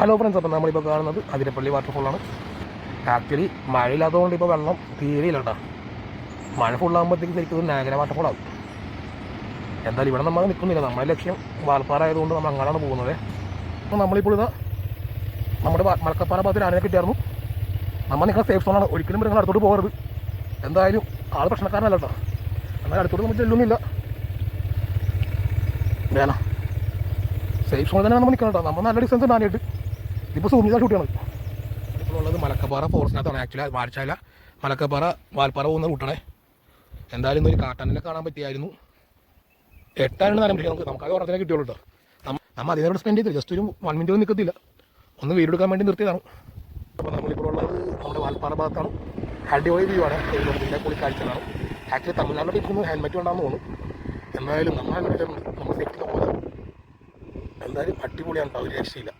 Hello friends, അപ്പം നമ്മളിപ്പോൾ കാണുന്നത് അതിരപ്പള്ളി വാട്ടർഫോളാണ്. ആക്ച്വലി മഴയില്ലാത്തതുകൊണ്ട് ഇപ്പോൾ വെള്ളം തീരെയില്ല കേട്ടോ. മഴ ഫുള്ളാകുമ്പോഴത്തേക്ക് ശരിക്കും നാഗര വാട്ടർഫോളാകും. എന്തായാലും ഇവിടെ നമ്മൾ നിൽക്കുന്നില്ല. നമ്മുടെ ലക്ഷ്യം വാൽപ്പാറ ആയതുകൊണ്ട് നമ്മൾ അങ്ങോട്ടാണ് പോകുന്നത്. അപ്പോൾ നമ്മളിപ്പോൾ ഇതാ നമ്മുടെ മലക്കപ്പാറ ഭാഗത്തിൽ ആനയെ കിട്ടിയായിരുന്നു. നമ്മൾ നിങ്ങളുടെ സേഫ് സോണാണ്. ഒരിക്കലും നിങ്ങൾ അടുത്തോട്ട് പോകരുത്. എന്തായാലും ആൾ പ്രശ്നക്കാരനല്ല കേട്ടോ. എന്നാൽ അടുത്തോട്ട് നമുക്ക് ചെല്ലുന്നില്ല. വേണം സേഫ് സോണിൽ തന്നെ നമ്മൾ നിൽക്കണം കേട്ടോ. നമ്മൾ നല്ല ഡിസ്റ്റൻസ് ആനയായിട്ട് ഇപ്പോൾ സൂം ചെയ്താൽ ഷൂട്ട് ചെയ്യണം. ഇപ്പോൾ ഉള്ളത് മലക്കപ്പാറ ഫോറസ്റ്റിനകത്താണ്. ആക്ച്വലി വാഴച്ചാല മലക്കപ്പാറ വാൽപ്പാറ പോകുന്ന റൂട്ടാണ്. എന്തായാലും ഇന്നൊരു കാട്ടാനെ കാണാൻ പറ്റിയായിരുന്നു. 8 നേരം പിടിക്കും. നമുക്കത് ഓർമ്മത്തിനെ കിട്ടിയുള്ളൂ കേട്ടോ. നമ്മൾ അതിനോട് സ്പെൻഡ് ചെയ്തില്ല. ജസ്റ്റ് ഒരു 1 മിനിറ്റ് നിൽക്കത്തില്ല. ഒന്ന് വീട് എടുക്കാൻ വേണ്ടി നിർത്തിയതാണ്. അപ്പോൾ നമ്മളിപ്പോൾ ഉള്ളത് നമ്മുടെ വാൽപ്പാറ ഭാഗത്താണ്. അടിപൊളി വ്യൂ ആണ്. ഇതിൻ്റെ പൊളി കാഴ്ചകളാണ്. ആക്ച്വലി തമിഴ്നാട്ടിലോട്ട് ഇരിക്കുന്നത് ഹെൽമെറ്റ് ഉണ്ടാകുന്ന തോന്നുന്നു. എന്തായാലും നമ്മൾ ഹെൽമെറ്റ് നമ്മൾ സേഫ്റ്റി നോക്കുക. എന്തായാലും അടിപൊളിയാണ് കേട്ടോ. ഒരു രക്ഷയില്ല.